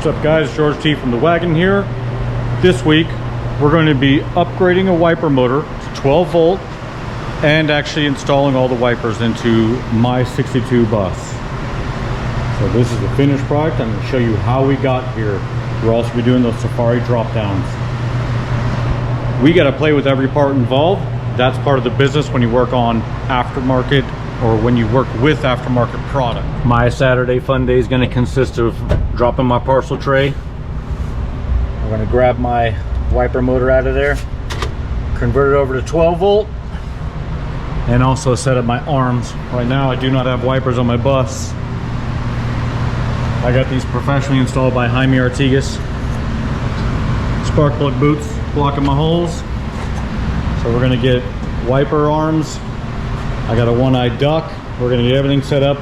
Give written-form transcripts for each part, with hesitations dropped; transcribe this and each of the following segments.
What's up guys, George T from The Wagon here. This week we're going to be upgrading a wiper motor to 12 volt and actually installing all the wipers into my 62 bus. So this is the finished product. I'm going to show you how we got here. We'll also be doing those Safari drop downs. We got to play with every part involved. That's part of the business when you work on aftermarket or when you work with aftermarket product. My Saturday fun day is going to consist of dropping my parcel tray. I'm going to grab my wiper motor out of there, convert it over to 12 volt, and also set up my arms. Right now I do not have wipers on my bus. I got these professionally installed by Jaime Artigas. Spark plug boots blocking my holes. So we're going to get wiper arms. I got a one-eyed duck. We're going to get everything set up.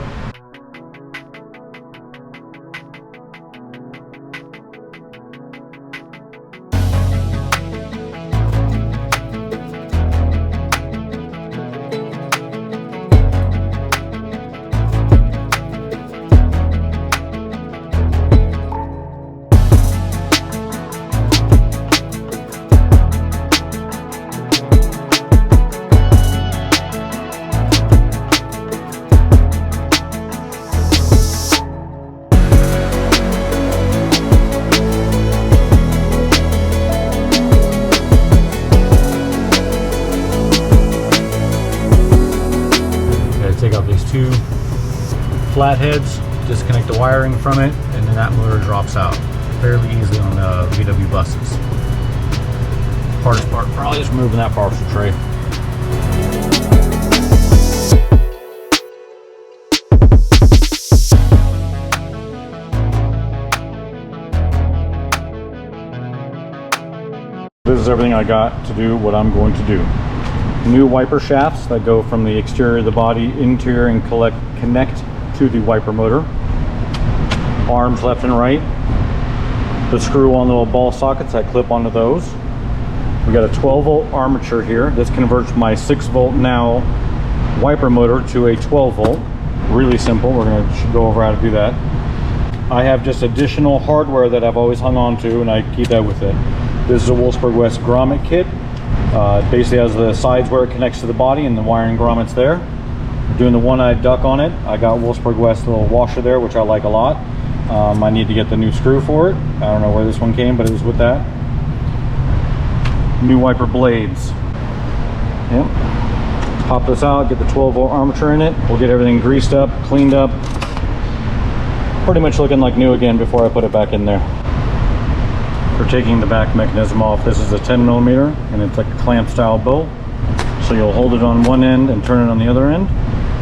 Take out these two flatheads, disconnect the wiring from it, and then that motor drops out fairly easily on VW buses. Hardest part probably is removing that parcel tray. This is everything I got to do what I'm going to do. New wiper shafts that go from the exterior of the body, interior, and connect to the wiper motor. Arms left and right. The screw-on little ball sockets that clip onto those. We got a 12 volt armature here. This converts my 6 volt now wiper motor to a 12 volt. Really simple. We're going to go over how to do that. I have just additional hardware that I've always hung on to, and I keep that with it. This is a Wolfsburg West grommet kit. It basically has the sides where it connects to the body and the wiring grommets there. We're doing the one-eyed duck on it. I got Wolfsburg West little washer there, which I like a lot. I need to get the new screw for it. I don't know where this one came, but it was with that. New wiper blades. Yep. Pop this out, get the 12 volt armature in it. We'll get everything greased up, cleaned up. Pretty much looking like new again before I put it back in there. For taking the back mechanism off, this is a 10 millimeter and it's like a clamp style bolt. So you'll hold it on one end and turn it on the other end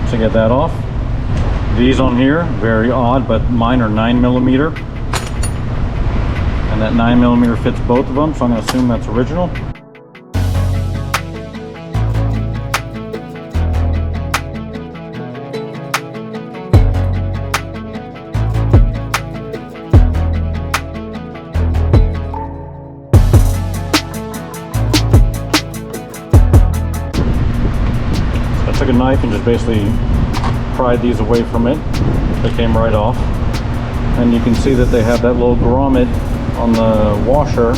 to get that off. These on here, very odd, but mine are 9 millimeter. And that 9 millimeter fits both of them, so I'm going to assume that's original. Took a knife and just basically pried these away from it. They came right off, and you can see that they have that little grommet on the washer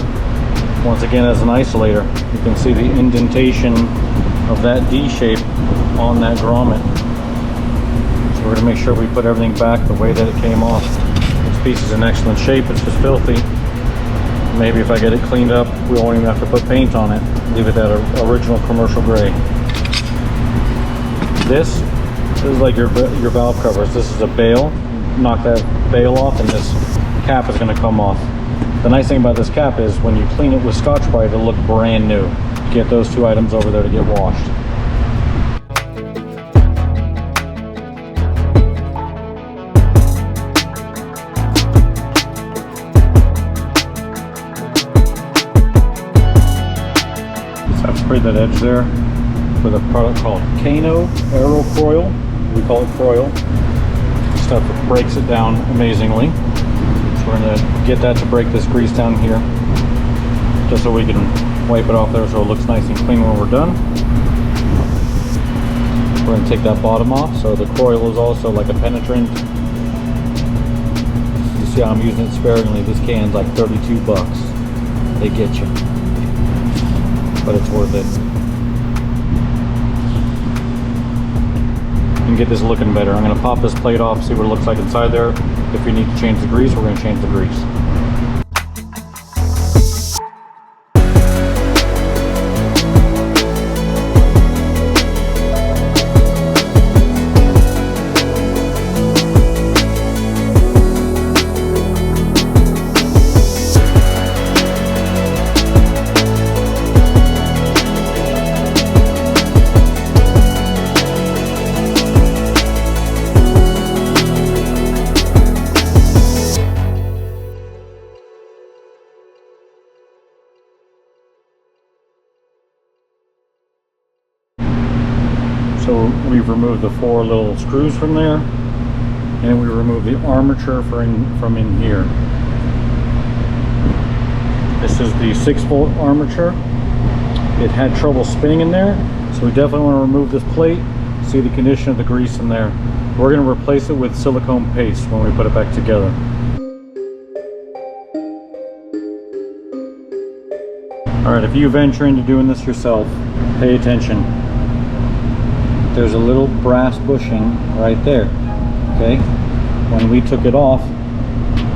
once again as an isolator. You can see the indentation of that D shape on that grommet. So we're going to make sure we put everything back the way that it came off. This piece is in excellent shape. It's just filthy. Maybe if I get it cleaned up, we won't even have to put paint on it. Leave it that original commercial gray. This is like your valve covers. This is a bail. Knock that bail off and this cap is going to come off. The nice thing about this cap is when you clean it with Scotch-Brite, it'll look brand new. Get those two items over there to get washed. So I've sprayed that edge there with a product called Kano Aero Coil. We call it Coil. Stuff breaks it down amazingly. So we're going to get that to break this grease down here, just so we can wipe it off there so it looks nice and clean when we're done. We're going to take that bottom off. So the coil is also like a penetrant. You See how I'm using it sparingly. This can's like 32 bucks. They get you. But it's worth it. And get this looking better. I'm going to pop this plate off, see what it looks like inside there. If we need to change the grease, we're going to change the grease. So we've removed the 4 little screws from there, and we removed the armature from in here. This is the 6-volt armature. It had trouble spinning in there, so we definitely want to remove this plate, see the condition of the grease in there. We're going to replace it with silicone paste when we put it back together. Alright, if you venture into doing this yourself, pay attention. There's a little brass bushing right there, okay? When we took it off,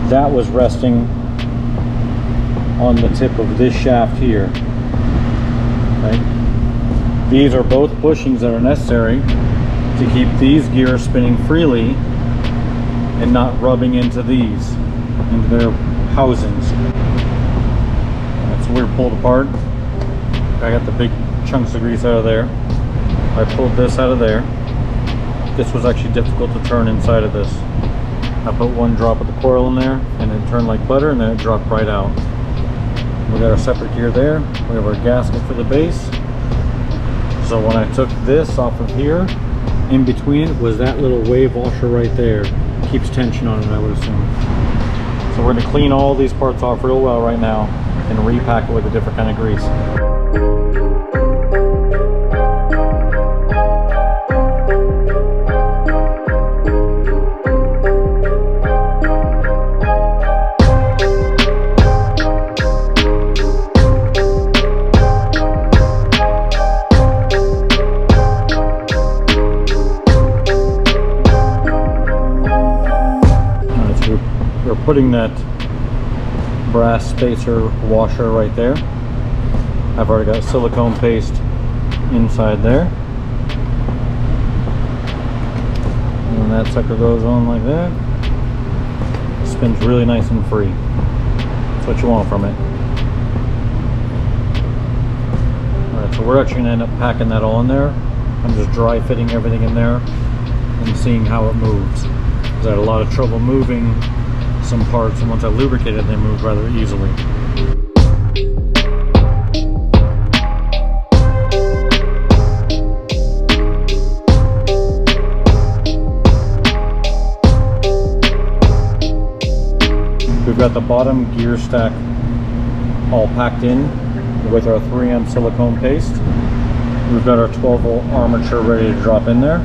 that was resting on the tip of this shaft here, okay? These are both bushings that are necessary to keep these gears spinning freely and not rubbing into these, into their housings. So we're pulled apart. I got the big chunks of grease out of there. I pulled this out of there. This was actually difficult to turn inside of this. I put 1 drop of the coil in there and it turned like butter, and then it dropped right out. We got our separate gear there. We have our gasket for the base. So when I took this off of here, in between it was that little wave washer right there. Keeps tension on it, I would assume. So we're going to clean all these parts off real well right now and repack it with a different kind of grease. We're putting that brass spacer washer right there. I've already got silicone paste inside there. And that sucker goes on like that. Spins really nice and free. That's what you want from it. Alright, so we're actually going to end up packing that all in there. I'm just dry fitting everything in there and seeing how it moves. Because I had a lot of trouble moving some parts, and once I lubricated, they moved rather easily. We've got the bottom gear stack all packed in with our 3M silicone paste. We've got our 12-volt armature ready to drop in there,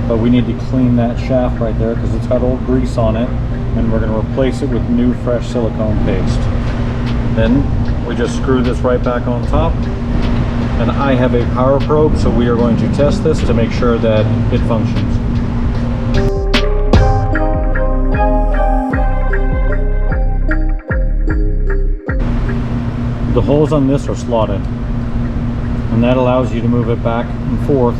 but we need to clean that shaft right there because it's got old grease on it, and we're going to replace it with new fresh silicone paste. Then we just screw this right back on top, and I have a power probe, so we are going to test this to make sure that it functions. The holes on this are slotted, and that allows you to move it back and forth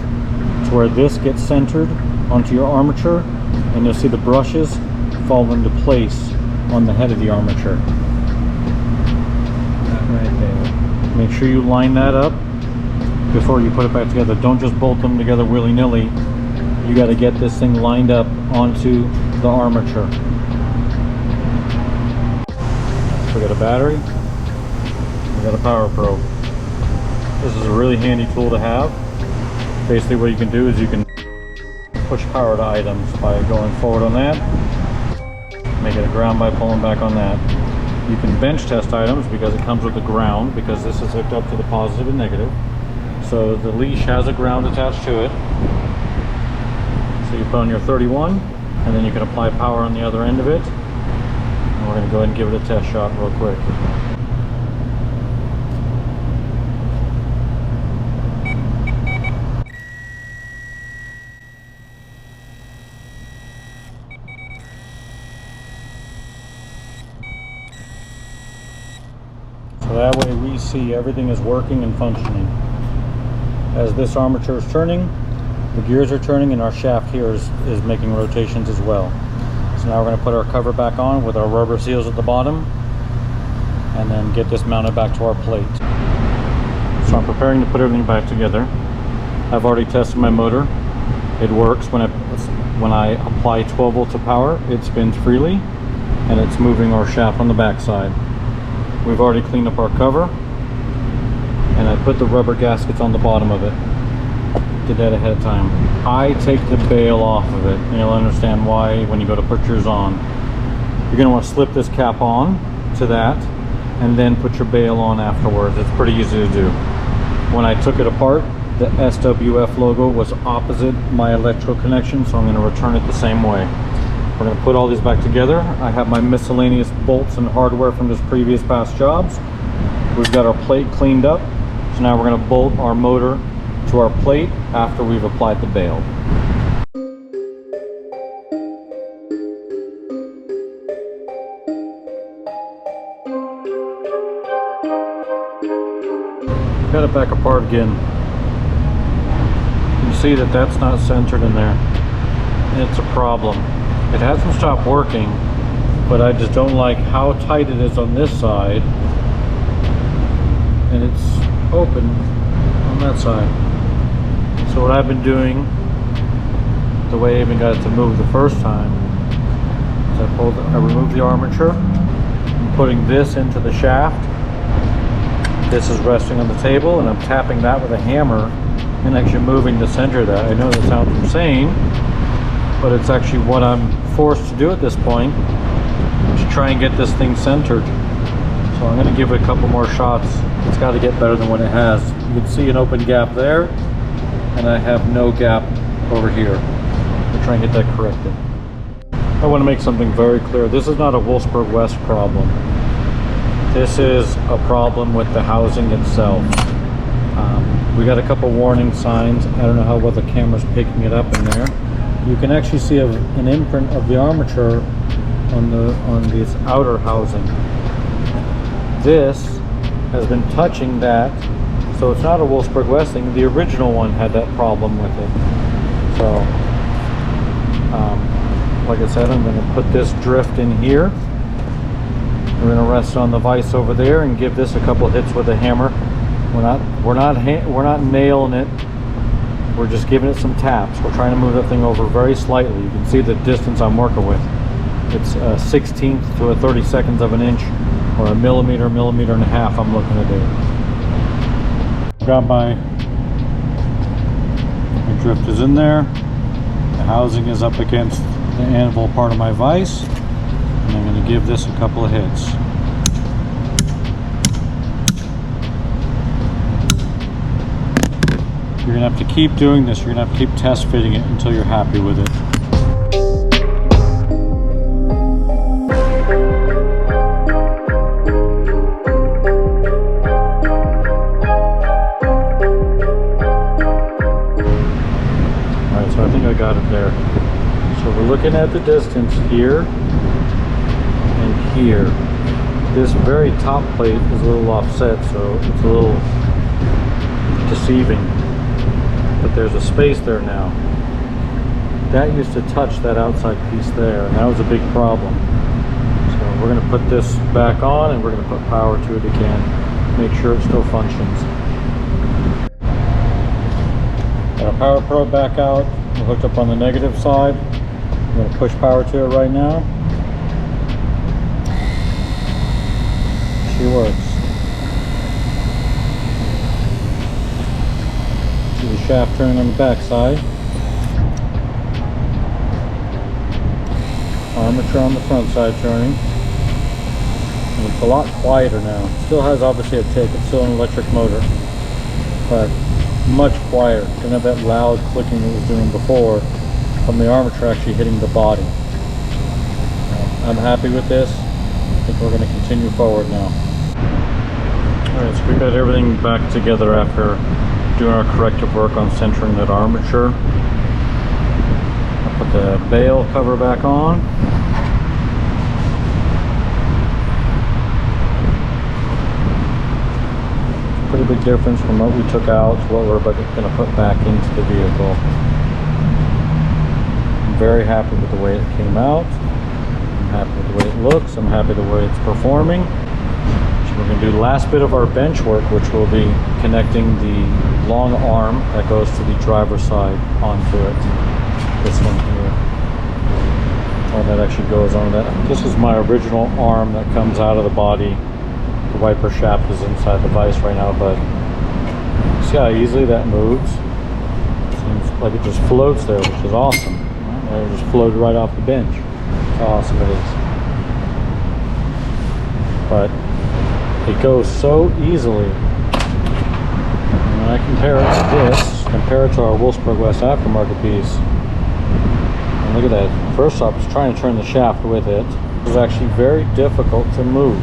to where this gets centered onto your armature, and you'll see the brushes fall into place on the head of the armature. That right there. Make sure you line that up before you put it back together. Don't just bolt them together willy-nilly. You got to get this thing lined up onto the armature. We got a battery. We got a power probe. This is a really handy tool to have. Basically what you can do is you can push power to items by going forward on that. Make it a ground by pulling back on that. You can bench test items because it comes with a ground, because this is hooked up to the positive and negative. So the leash has a ground attached to it. So you put on your 31, and then you can apply power on the other end of it. And we're going to go ahead and give it a test shot real quick. So that way we see everything is working and functioning. As this armature is turning, the gears are turning, and our shaft here is making rotations as well. So now we're going to put our cover back on with our rubber seals at the bottom, and then get this mounted back to our plate. So I'm preparing to put everything back together. I've already tested my motor. It works. When I apply 12 volts of power, it spins freely, and it's moving our shaft on the back side. We've already cleaned up our cover, and I put the rubber gaskets on the bottom of it. Did that ahead of time. I take the bail off of it, and you'll understand why when you go to put yours on. You're going to want to slip this cap on to that, and then put your bail on afterwards. It's pretty easy to do. When I took it apart, the SWF logo was opposite my electrical connection, so I'm going to return it the same way. We're going to put all these back together. I have my miscellaneous bolts and hardware from just previous past jobs. We've got our plate cleaned up. So now we're going to bolt our motor to our plate after we've applied the bail. Got it back apart again. You can see that that's not centered in there. It's a problem. It hasn't stopped working, but I just don't like how tight it is on this side, and it's open on that side. So what I've been doing, the way I even got it to move the first time, is I removed the armature. I'm putting this into the shaft. This is resting on the table, and I'm tapping that with a hammer and actually moving the center of that. I know that sounds insane, but it's actually what I'm forced to do at this point to try and get this thing centered. So I'm going to give it a couple more shots. It's got to get better than what it has. You can see an open gap there, and I have no gap over here. We'll try and get that corrected. I want to make something very clear. This is not a Wolfsburg West problem. This is a problem with the housing itself. We got a couple warning signs. I don't know how well the camera's picking it up in there. You can actually see an imprint of the armature on this outer housing. This has been touching that, so it's not a Wolfsburg West thing. The original one had that problem with it. So, like I said, I'm going to put this drift in here. We're going to rest on the vise over there and give this a couple hits with a hammer. We're not nailing it. We're just giving it some taps. We're trying to move that thing over very slightly. You can see the distance I'm working with. It's a 16th to a 32nd of an inch, or a millimeter and a half I'm looking to do. Got my drift is in there. The housing is up against the anvil part of my vise. And I'm going to give this a couple of hits. You're going to have to keep doing this. You're going to have to keep test fitting it until you're happy with it. Alright, so I think I got it there. So we're looking at the distance here and here. This very top plate is a little offset, so it's a little deceiving. But there's a space there now. That used to touch that outside piece there, and that was a big problem. So we're going to put this back on, and we're going to put power to it again. Make sure it still functions. Got our power probe back out. We're hooked up on the negative side. I'm going to push power to it right now. She works. See the shaft turning on the back side. Armature on the front side turning. And it's a lot quieter now. It still has obviously a tick. It's still an electric motor, but much quieter. Doesn't have that loud clicking it was doing before from the armature actually hitting the body. I'm happy with this. I think we're going to continue forward now. Alright, so we got everything back together after doing our corrective work on centering that armature. I'll put the bale cover back on. Pretty big difference from what we took out to what we're going to put back into the vehicle. I'm very happy with the way it came out. I'm happy with the way it looks. I'm happy with the way it's performing. So we're going to do the last bit of our bench work, which will be connecting the long arm that goes to the driver's side onto it. This one here. Oh, that actually goes on that. This is my original arm that comes out of the body. The wiper shaft is inside the vise right now, but see how easily that moves? Seems like it just floats there, which is awesome. It just floated right off the bench. That's how awesome it is. But it goes so easily. And when I compare it to this, compare it to our Wolfsburg West aftermarket piece, and look at that. First off, it's trying to turn the shaft with it. It was actually very difficult to move.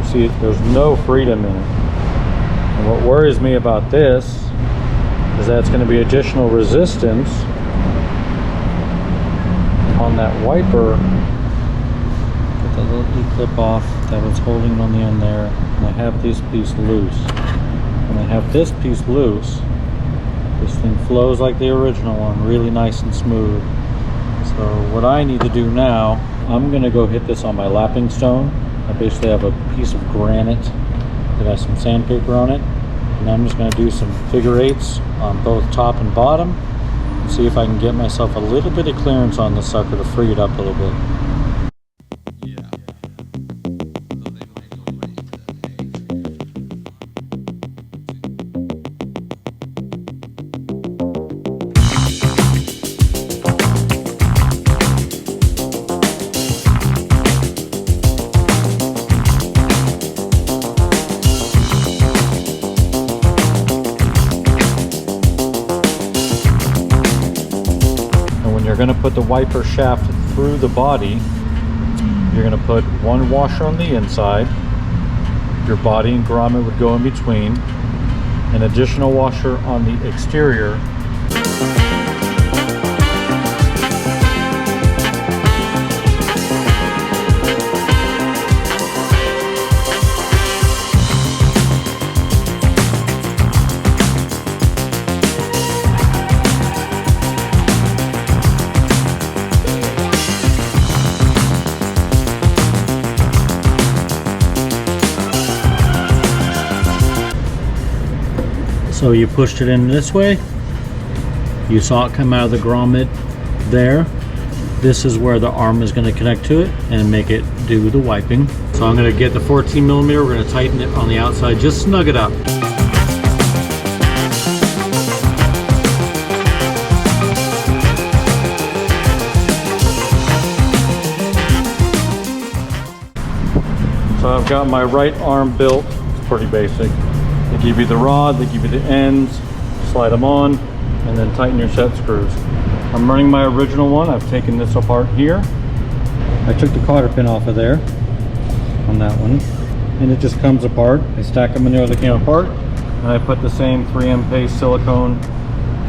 See, there's no freedom in it. And what worries me about this is that it's going to be additional resistance on that wiper. Get that little E-clip off that was holding on the end there. And I have this piece loose. When I have this piece loose, this thing flows like the original one, really nice and smooth. So what I need to do now, I'm going to go hit this on my lapping stone. I basically have a piece of granite that has some sandpaper on it, and I'm just going to do some figure eights on both top and bottom and see if I can get myself a little bit of clearance on the sucker to free it up a little bit. You're going to put the wiper shaft through the body. You're going to put one washer on the inside. Your body and grommet would go in between. An additional washer on the exterior. So you pushed it in this way, you saw it come out of the grommet there. This is where the arm is going to connect to it and make it do the wiping. So I'm going to get the 14mm, we're going to tighten it on the outside, just snug it up. So I've got my right arm built. It's pretty basic. They give you the rod, they give you the ends, slide them on, and then tighten your set screws. I'm running my original one. I've taken this apart here. I took the cotter pin off of there on that one, and it just comes apart. I stack them in there, they came apart, and I put the same 3M paste silicone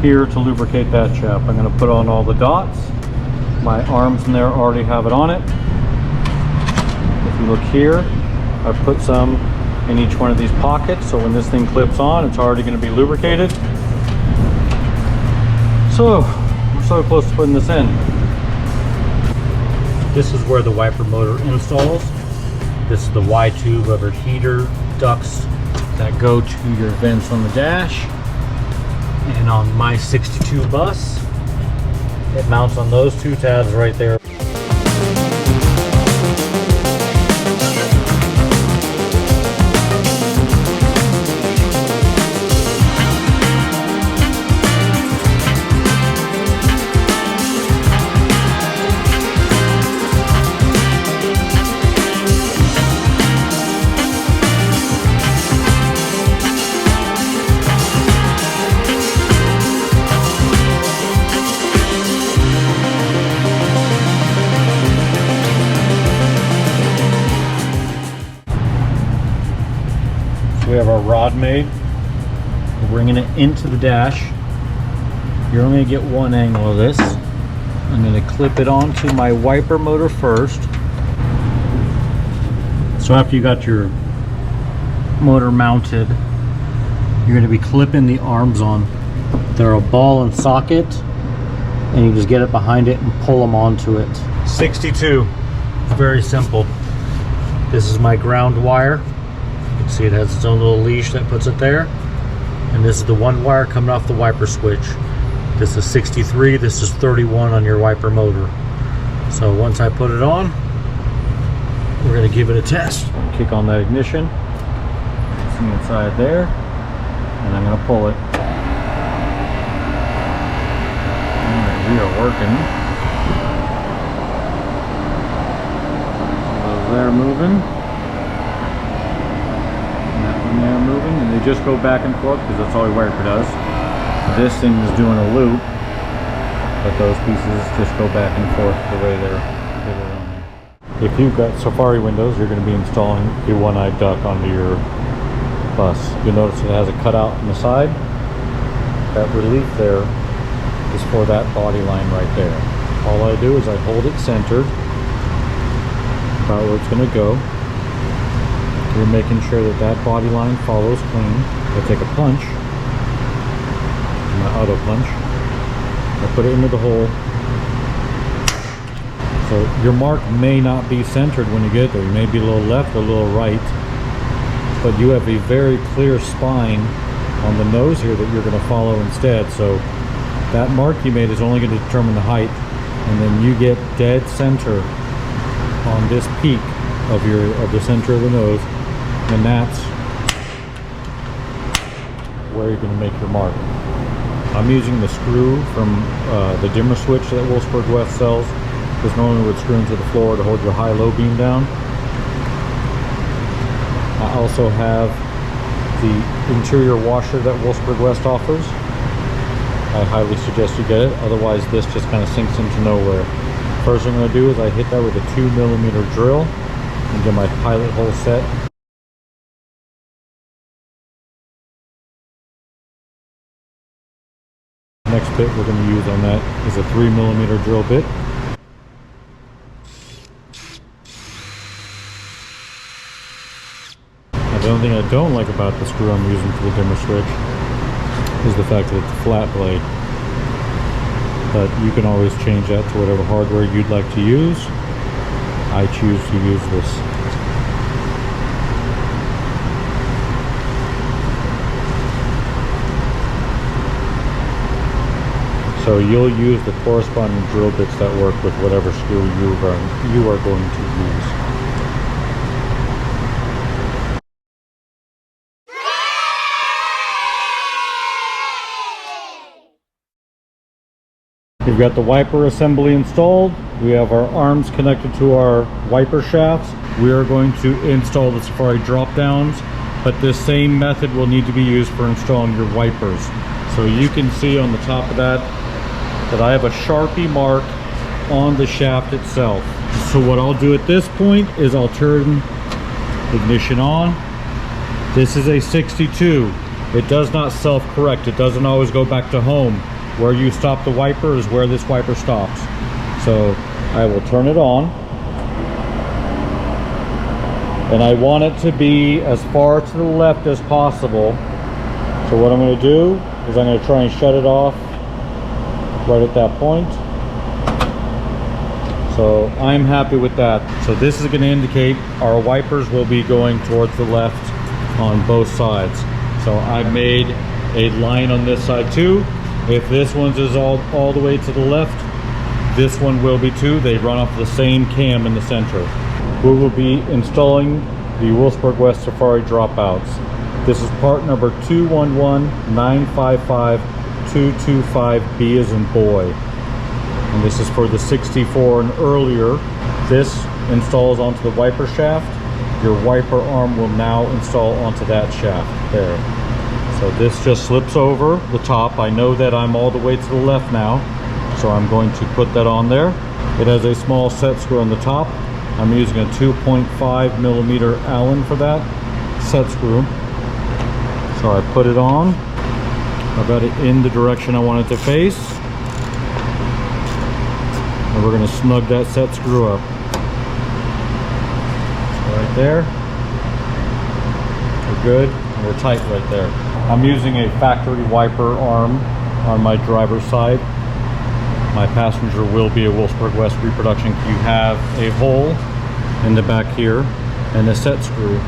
here to lubricate that shaft. I'm going to put on all the dots. My arms in there already have it on it. If you look here, I've put some in each one of these pockets, so when this thing clips on, it's already going to be lubricated. So we're so close to putting this in. This is where the wiper motor installs. This is the Y tube of our heater ducts that go to your vents on the dash. And on my 62 bus, it mounts on those two tabs right there. our rod made. We're bringing it into the dash. You're only gonna get one angle of this. I'm gonna clip it onto my wiper motor first. So after you got your motor mounted, you're gonna be clipping the arms on. They're a ball and socket, and you just get it behind it and pull them onto it. 62, it's very simple. This is my ground wire. You can see it has its own little leash that puts it there. And this is the one wire coming off the wiper switch. This is 63, this is 31 on your wiper motor. So once I put it on, we're gonna give it a test. Kick on that ignition. See inside there. And I'm gonna pull it. Alright, we are working. Those there moving. And that one there moving. And they just go back and forth because that's all your wiper does. This thing is doing a loop, but those pieces just go back and forth the way they're on there. If you've got Safari windows, you're going to be installing a one-eye duck onto your bus. You'll notice it has a cutout on the side. That relief there is for that body line right there. All I do is I hold it centered about where it's going to go. You're making sure that that body line follows clean. I take a punch, my auto punch. I put it into the hole. So your mark may not be centered when you get there. You may be a little left or a little right, but you have a very clear spine on the nose here that you're going to follow instead. So that mark you made is only going to determine the height, and then you get dead center on this peak of the center of the nose, and that's where you're going to make your mark. I'm using the screw from the dimmer switch that Wolfsburg West sells. This normally would screw into the floor to hold your high-low beam down. I also have the interior washer that Wolfsburg West offers. I highly suggest you get it, otherwise this just kind of sinks into nowhere. First thing I'm going to do is I hit that with a 2mm drill and get my pilot hole set. Next bit we're going to use on that is a 3mm drill bit. Now, the only thing I don't like about the screw I'm using for the dimmer switch is the fact that it's a flat blade. But you can always change that to whatever hardware you'd like to use. I choose to use this. So you'll use the corresponding drill bits that work with whatever screw you are going to use. We've got the wiper assembly installed. We have our arms connected to our wiper shafts. We are going to install the Safari drop downs, but this same method will need to be used for installing your wipers. So you can see on the top of that I have a Sharpie mark on the shaft itself. So what I'll do at this point is I'll turn ignition on. This is a 62. It does not self-correct. It doesn't always go back to home. Where you stop the wiper is where this wiper stops. So I will turn it on. And I want it to be as far to the left as possible. So what I'm going to do is I'm going to try and shut it off right at that point. So I'm happy with that. So this is going to indicate our wipers will be going towards the left on both sides. So I've made a line on this side too. If this one's is all the way to the left, this one will be too. They run off the same cam in the center. We will be installing the Wolfsburg West Safari dropouts. This is part number 211255-225B as in boy. And this is for the 64 and earlier. This installs onto the wiper shaft. Your wiper arm will now install onto that shaft there. So this just slips over the top. I know that I'm all the way to the left now, so I'm going to put that on there. It has a small set screw on the top. I'm using a 2.5mm Allen for that set screw. So I put it on. I got it in the direction I want it to face. And we're going to snug that set screw up. So right there. We're good. And we're tight right there. I'm using a factory wiper arm on my driver's side. My passenger will be a Wolfsburg West reproduction. You have a hole in the back here and a set screw.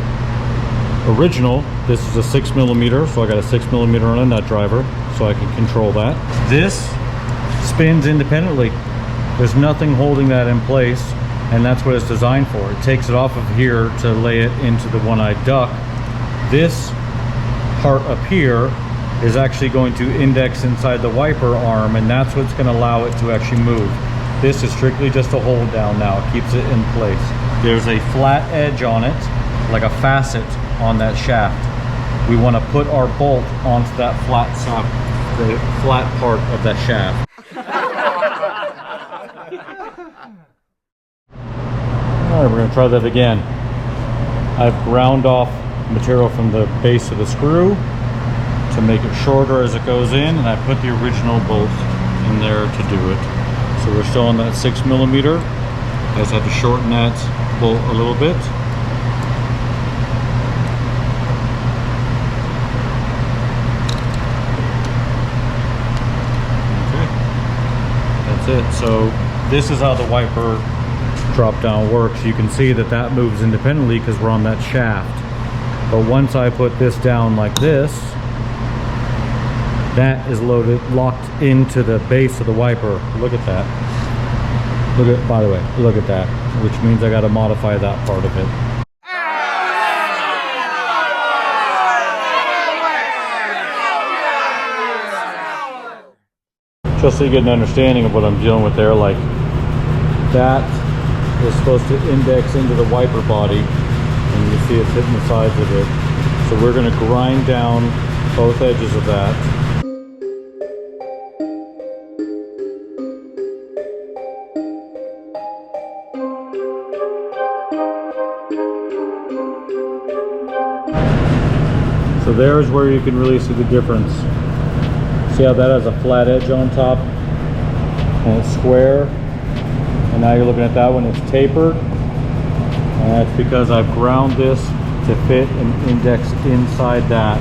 Original, this is a 6mm, so I got a 6mm on a nut driver so I can control that. This spins independently. There's nothing holding that in place, and that's what it's designed for. It takes it off of here to lay it into the one-eyed duck. This part up here is actually going to index inside the wiper arm, and that's what's going to allow it to actually move. This is strictly just a hold down now. It keeps it in place. There's a flat edge on it, like a facet on that shaft. We want to put our bolt onto that flat side, the flat part of that shaft. All right, we're going to try that again. I've ground off material from the base of the screw to make it shorter as it goes in, and I put the original bolt in there to do it. So we're still on that 6mm. I just have to shorten that bolt a little bit. Okay, that's it. So this is how the wiper drop down works. You can see that that moves independently because we're on that shaft. But once I put this down like this, that is locked into the base of the wiper. Look at that. By the way, look at that. Which means I got to modify that part of it. Just so you get an understanding of what I'm dealing with there, like that is supposed to index into the wiper body, and you see it's hitting the sides of it. So we're going to grind down both edges of that. So there's where you can really see the difference. See how that has a flat edge on top and it's square, and now you're looking at that one, it's tapered, and that's because I've ground this to fit and index inside that.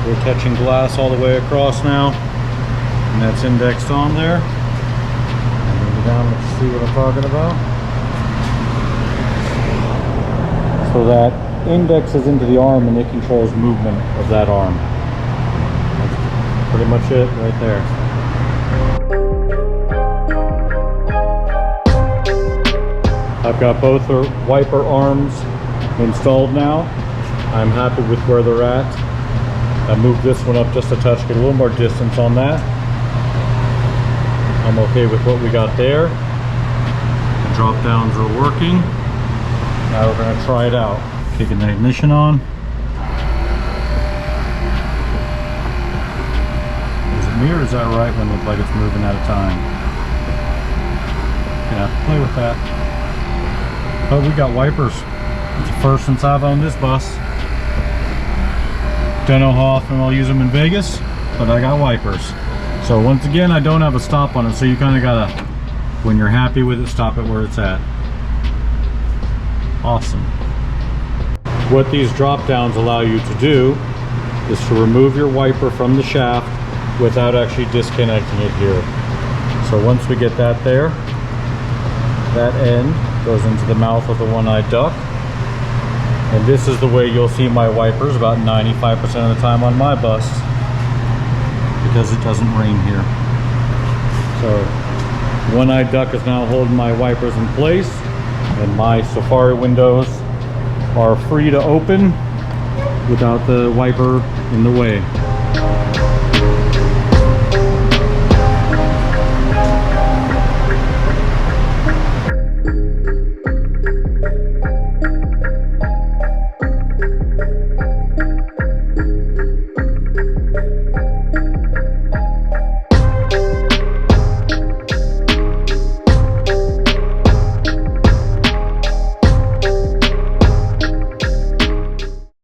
We're touching glass all the way across now, and that's indexed on there. Move it down, let's see what I'm talking about. So that indexes into the arm, and it controls movement of that arm. That's pretty much it right there. I've got both the wiper arms installed now. I'm happy with where they're at. I moved this one up just a touch, get a little more distance on that. I'm okay with what we got there. The drop downs are working. Now we're going to try it out. Kicking the ignition on. Is it me or is that right one look like it's moving at a time? Yeah, play with that. Oh, we got wipers. It's the first since I've owned this bus. Don't know how often I'll use them in Vegas, but I got wipers. So once again, I don't have a stop on it, so you kind of gotta, when you're happy with it, stop it where it's at. Awesome. What these drop downs allow you to do is to remove your wiper from the shaft without actually disconnecting it here. So once we get that there, that end goes into the mouth of the one-eyed duck. And this is the way you'll see my wipers about 95% of the time on my bus, because it doesn't rain here. So one-eyed duck is now holding my wipers in place, and my Safari windows are free to open without the wiper in the way.